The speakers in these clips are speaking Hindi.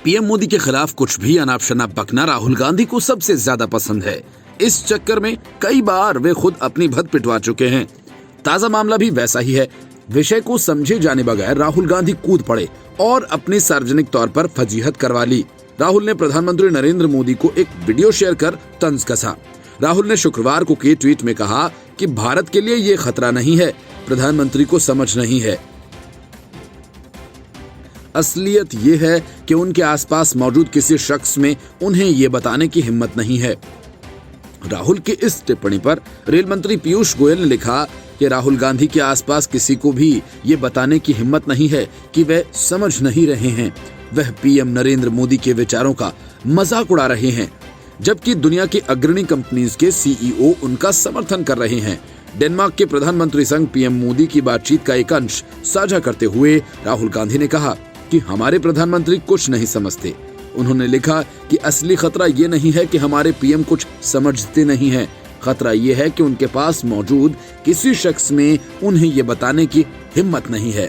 पीएम मोदी के खिलाफ कुछ भी अनाप शनाप बकना राहुल गांधी को सबसे ज्यादा पसंद है। इस चक्कर में कई बार वे खुद अपनी भद पिटवा चुके हैं। ताजा मामला भी वैसा ही है। विषय को समझे जाने बगैर राहुल गांधी कूद पड़े और अपने सार्वजनिक तौर पर फजीहत करवा ली। राहुल ने प्रधानमंत्री नरेंद्र मोदी को एक वीडियो शेयर कर तंज कसा। राहुल ने शुक्रवार को के ट्वीट में कहा कि भारत के लिए ये खतरा नहीं है, प्रधानमंत्री को समझ नहीं है। असलियत ये है कि उनके आसपास मौजूद किसी शख्स में उन्हें ये बताने की हिम्मत नहीं है। राहुल की इस टिप्पणी पर रेल मंत्री पीयूष गोयल ने लिखा कि राहुल गांधी के आसपास किसी को भी ये बताने की हिम्मत नहीं है कि वे समझ नहीं रहे हैं। वह पीएम नरेंद्र मोदी के विचारों का मजाक उड़ा रहे हैं, जबकि दुनिया की अग्रणी कंपनीज के सीईओ उनका समर्थन कर रहे हैं। डेनमार्क के प्रधानमंत्री संग पीएम मोदी की बातचीत का एक अंश साझा करते हुए राहुल गांधी ने कहा कि हमारे प्रधानमंत्री कुछ नहीं समझते। उन्होंने लिखा कि असली खतरा ये नहीं है कि हमारे पीएम कुछ समझते नहीं हैं, खतरा ये है कि उनके पास मौजूद किसी शख्स में उन्हें ये बताने की हिम्मत नहीं है।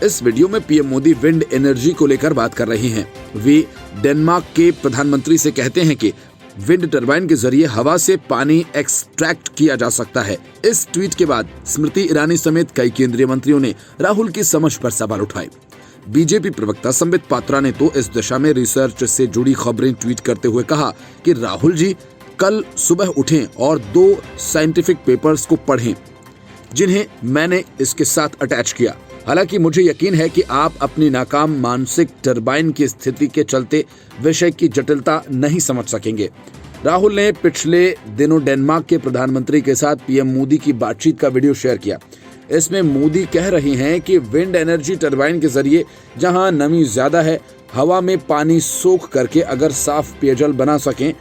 इस वीडियो में पीएम मोदी विंड एनर्जी को लेकर बात कर रहे हैं। वे डेनमार्क के प्रधानमंत्री से कहते हैं कि विंड टरबाइन के जरिए हवा से पानी एक्सट्रैक्ट किया जा सकता है। इस ट्वीट के बाद स्मृति ईरानी समेत कई केंद्रीय मंत्रियों ने राहुल की समझ पर सवाल उठाए। बीजेपी प्रवक्ता संबित पात्रा ने तो इस दिशा में रिसर्च से जुड़ी खबरें ट्वीट करते हुए कहा कि राहुल जी कल सुबह उठें और 2 साइंटिफिक पेपर्स को पढ़ें जिन्हें मैंने इसके साथ अटैच किया। हालांकि मुझे यकीन है कि आप अपनी नाकाम मानसिक टरबाइन की स्थिति के चलते विषय की जटिलता नहीं समझ सकेंगे। राहुल ने पिछले दिनों डेनमार्क के प्रधानमंत्री के साथ पीएम मोदी की बातचीत का वीडियो शेयर किया। इसमें मोदी कह रहे हैं कि विंड एनर्जी टरबाइन के जरिए जहां नमी ज्यादा है, हवा में पानी सोख करके अगर साफ पेयजल बना सकें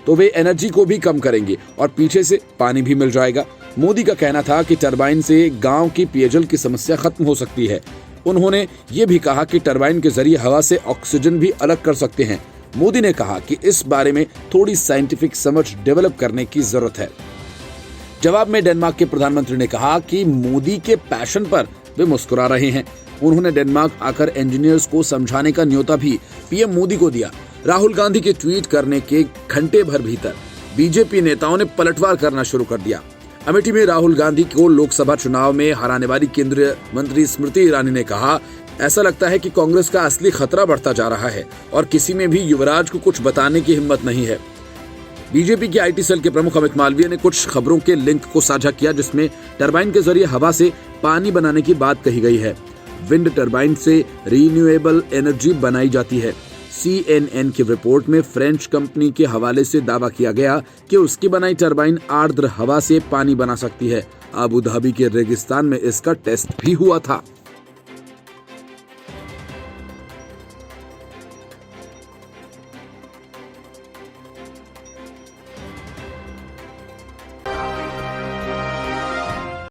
तो वे एनर्जी को भी कम करेंगे और पीछे से पानी भी मिल जाएगा। मोदी का कहना था कि टरबाइन से गांव की पेयजल की समस्या खत्म हो सकती है। उन्होंने ये भी कहा कि टरबाइन के जरिए हवा से ऑक्सीजन भी अलग कर सकते हैं। मोदी ने कहा कि इस बारे में थोड़ी साइंटिफिक समझ डेवलप करने की जरूरत है। जवाब में डेनमार्क के प्रधानमंत्री ने कहा कि मोदी के पैशन पर वे मुस्कुरा रहे हैं। उन्होंने डेनमार्क आकर इंजीनियर्स को समझाने का न्योता भी पीएम मोदी को दिया। राहुल गांधी के ट्वीट करने के घंटे भर भीतर बीजेपी नेताओं ने पलटवार करना शुरू कर दिया। अमेठी में राहुल गांधी को लोकसभा चुनाव में हराने वाली केंद्रीय मंत्री स्मृति ईरानी ने कहा, ऐसा लगता है कि कांग्रेस का असली खतरा बढ़ता जा रहा है और किसी में भी युवराज को कुछ बताने की हिम्मत नहीं है। बीजेपी के आईटी सेल के प्रमुख अमित मालवीय ने कुछ खबरों के लिंक को साझा किया जिसमें टरबाइन के जरिए हवा से पानी बनाने की बात कही गई है। विंड टरबाइन से रिन्यूएबल एनर्जी बनाई जाती है। CNN की रिपोर्ट में फ्रेंच कंपनी के हवाले से दावा किया गया कि उसकी बनाई टरबाइन आर्द्र हवा से पानी बना सकती है। अबू धाबी के रेगिस्तान में इसका टेस्ट भी हुआ था।